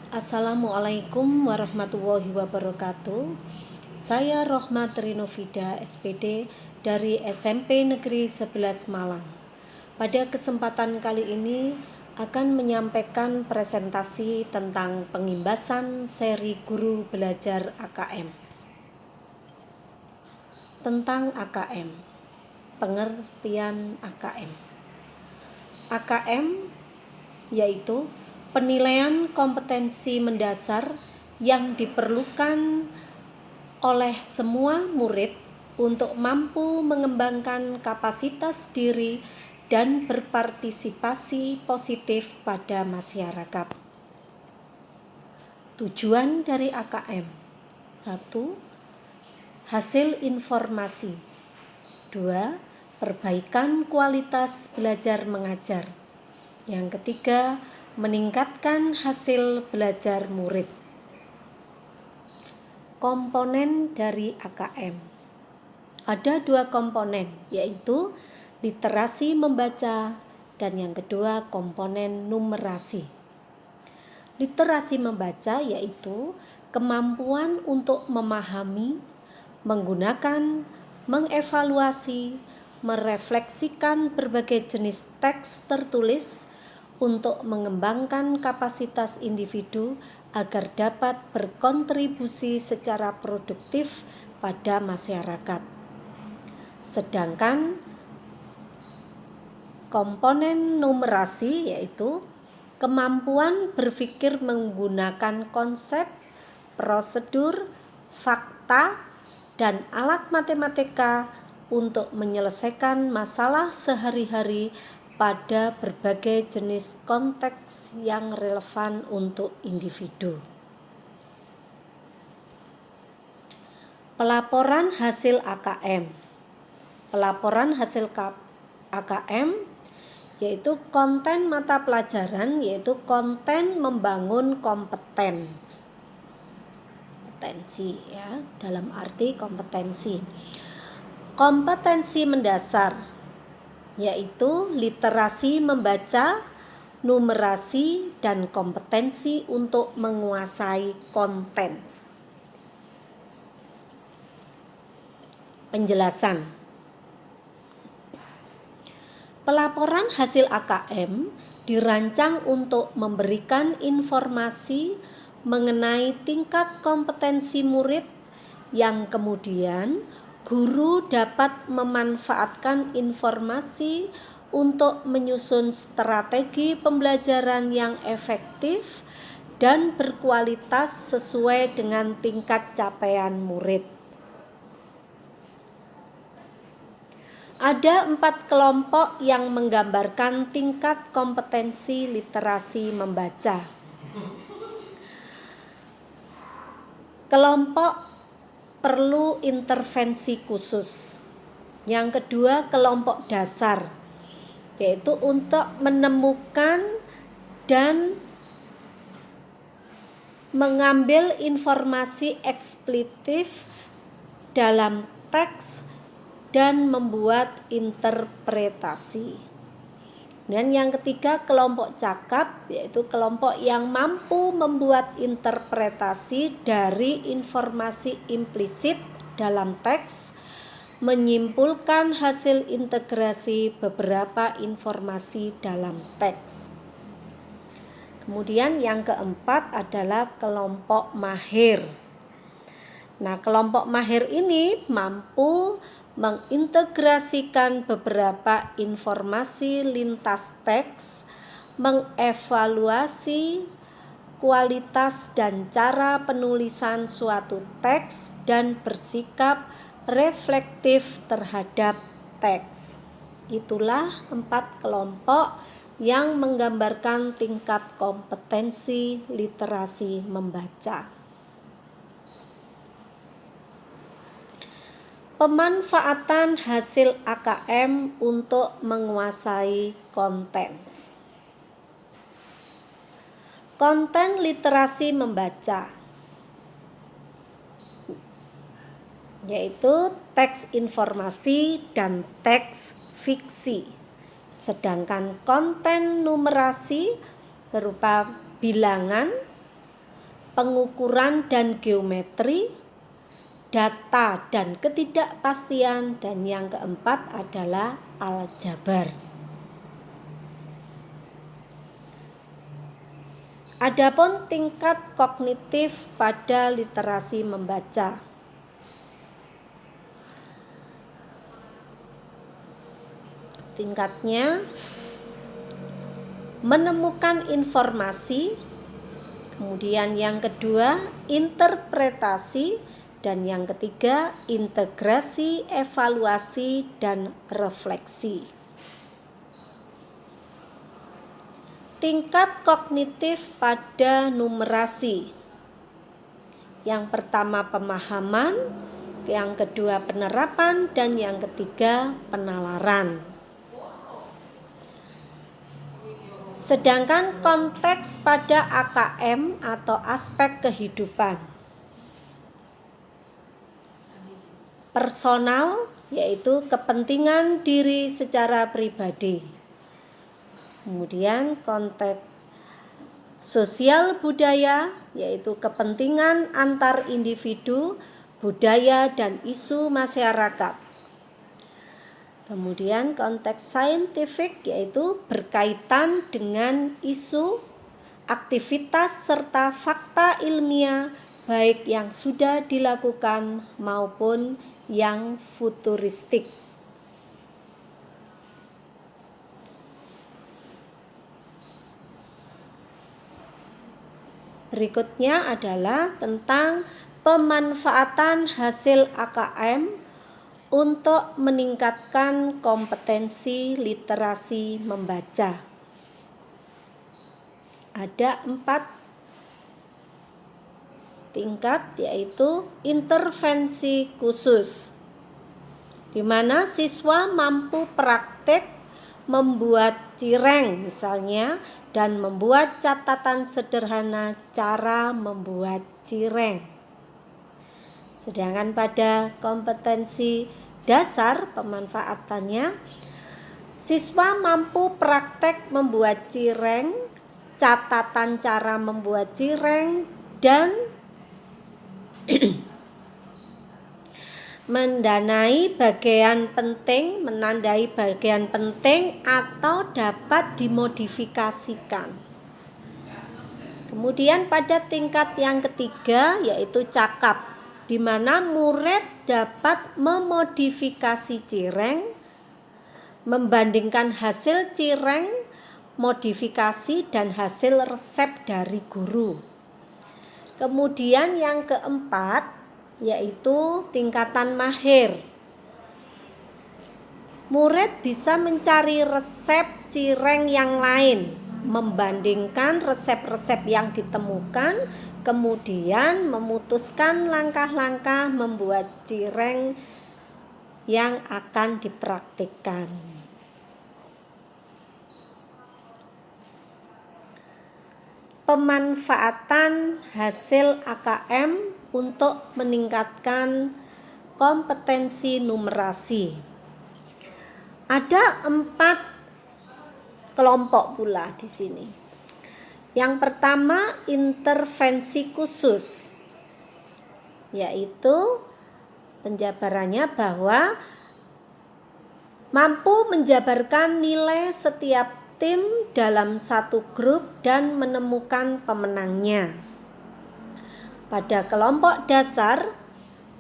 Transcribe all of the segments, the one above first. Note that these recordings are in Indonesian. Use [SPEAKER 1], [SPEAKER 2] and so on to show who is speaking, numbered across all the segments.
[SPEAKER 1] Assalamualaikum warahmatullahi wabarakatuh. Saya Rohmat Rinovida SPD dari SMP Negeri 11 Malang. Pada kesempatan kali ini akan menyampaikan presentasi tentang pengimbasan seri guru belajar AKM. Tentang AKM, pengertian AKM. AKM yaitu penilaian kompetensi mendasar yang diperlukan oleh semua murid untuk mampu mengembangkan kapasitas diri dan berpartisipasi positif pada masyarakat. Tujuan dari AKM: 1. Hasil informasi. 2. Perbaikan kualitas belajar mengajar. Yang ketiga, meningkatkan hasil belajar murid. Komponen dari AKM. Ada 2 komponen, yaitu literasi membaca dan yang kedua komponen numerasi. Literasi membaca yaitu kemampuan untuk memahami, menggunakan, mengevaluasi, merefleksikan berbagai jenis teks tertulis untuk mengembangkan kapasitas individu agar dapat berkontribusi secara produktif pada masyarakat. Sedangkan komponen numerasi yaitu kemampuan berpikir menggunakan konsep, prosedur, fakta, dan alat matematika untuk menyelesaikan masalah sehari-hari pada berbagai jenis konteks yang relevan untuk individu. Pelaporan hasil AKM. Pelaporan hasil AKM yaitu konten mata pelajaran, yaitu konten membangun kompetensi ya, dalam arti kompetensi. Kompetensi mendasar yaitu literasi membaca, numerasi, dan kompetensi untuk menguasai konten. Penjelasan. Pelaporan hasil AKM dirancang untuk memberikan informasi mengenai tingkat kompetensi murid yang kemudian guru dapat memanfaatkan informasi untuk menyusun strategi pembelajaran yang efektif dan berkualitas sesuai dengan tingkat capaian murid. Ada 4 kelompok yang menggambarkan tingkat kompetensi literasi membaca. Kelompok perlu intervensi khusus. Yang kedua, kelompok dasar, yaitu untuk menemukan dan mengambil informasi eksplisit dalam teks dan membuat interpretasi. Dan yang ketiga, kelompok cakap, yaitu kelompok yang mampu membuat interpretasi dari informasi implisit dalam teks, menyimpulkan hasil integrasi beberapa informasi dalam teks. Kemudian yang keempat adalah kelompok mahir. Nah, kelompok mahir ini mampu mengintegrasikan beberapa informasi lintas teks, mengevaluasi kualitas dan cara penulisan suatu teks, dan bersikap reflektif terhadap teks. Itulah 4 kelompok yang menggambarkan tingkat kompetensi literasi membaca. Pemanfaatan hasil AKM untuk menguasai konten. Konten literasi membaca yaitu teks informasi dan teks fiksi. Sedangkan konten numerasi berupa bilangan, pengukuran dan geometri, data dan ketidakpastian, dan yang keempat adalah aljabar. Adapun tingkat kognitif pada literasi membaca. Tingkatnya menemukan informasi, kemudian yang kedua interpretasi, dan yang ketiga integrasi, evaluasi, dan refleksi. Tingkat kognitif pada numerasi. Yang pertama pemahaman, yang kedua penerapan, dan yang ketiga penalaran. Sedangkan konteks pada AKM atau aspek kehidupan. Personal, yaitu kepentingan diri secara pribadi. Kemudian konteks sosial budaya, yaitu kepentingan antar individu, budaya, dan isu masyarakat. Kemudian konteks saintifik, yaitu berkaitan dengan isu, aktivitas, serta fakta ilmiah, baik yang sudah dilakukan maupun yang futuristik. Berikutnya adalah tentang pemanfaatan hasil AKM untuk meningkatkan kompetensi literasi membaca. Ada 4 tingkat, yaitu intervensi khusus, di mana siswa mampu praktek membuat cireng misalnya, dan membuat catatan sederhana cara membuat cireng. Sedangkan pada kompetensi dasar pemanfaatannya, siswa mampu praktek membuat cireng, catatan cara membuat cireng, dan menandai bagian penting atau dapat dimodifikasikan. Kemudian pada tingkat yang ketiga, yaitu cakap, di mana murid dapat memodifikasi cireng, membandingkan hasil cireng, modifikasi, dan hasil resep dari guru. Kemudian yang keempat, yaitu tingkatan mahir. Murid bisa mencari resep cireng yang lain, membandingkan resep-resep yang ditemukan, kemudian memutuskan langkah-langkah membuat cireng yang akan dipraktikkan. Pemanfaatan hasil AKM untuk meningkatkan kompetensi numerasi. Ada 4 kelompok pula di sini. Yang pertama intervensi khusus, yaitu penjabarannya bahwa mampu menjabarkan nilai setiap tim dalam satu grup dan menemukan pemenangnya. Pada kelompok dasar,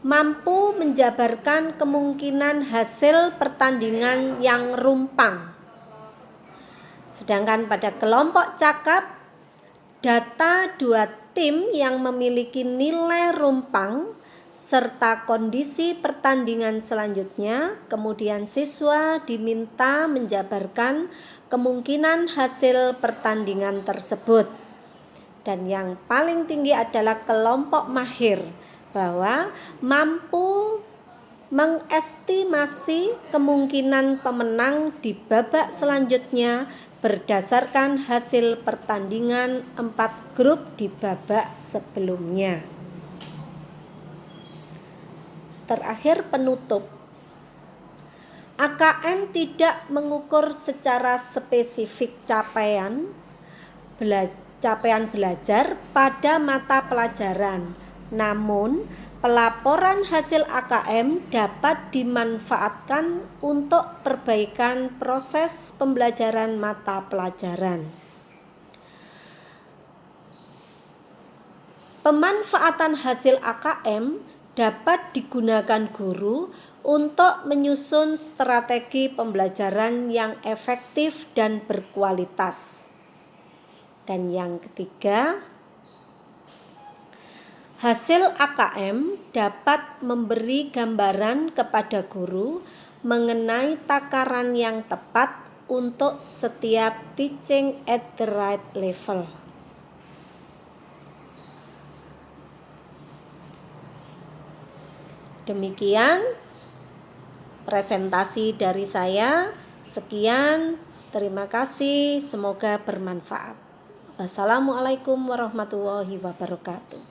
[SPEAKER 1] mampu menjabarkan kemungkinan hasil pertandingan yang rumpang. Sedangkan pada kelompok cakap, data 2 tim yang memiliki nilai rumpang serta kondisi pertandingan selanjutnya, kemudian siswa diminta menjabarkan kemungkinan hasil pertandingan tersebut. Dan yang paling tinggi adalah kelompok mahir, bahwa mampu mengestimasi kemungkinan pemenang di babak selanjutnya berdasarkan hasil pertandingan 4 grup di babak sebelumnya. Terakhir, penutup. AKM tidak mengukur secara spesifik capaian belajar capaian belajar pada mata pelajaran. Namun, pelaporan hasil AKM dapat dimanfaatkan untuk perbaikan proses pembelajaran mata pelajaran. Pemanfaatan hasil AKM dapat digunakan guru untuk menyusun strategi pembelajaran yang efektif dan berkualitas. Dan yang ketiga, hasil AKM dapat memberi gambaran kepada guru mengenai takaran yang tepat untuk setiap teaching at the right level. Demikian presentasi dari saya. Sekian, terima kasih, semoga bermanfaat. Wassalamualaikum warahmatullahi wabarakatuh.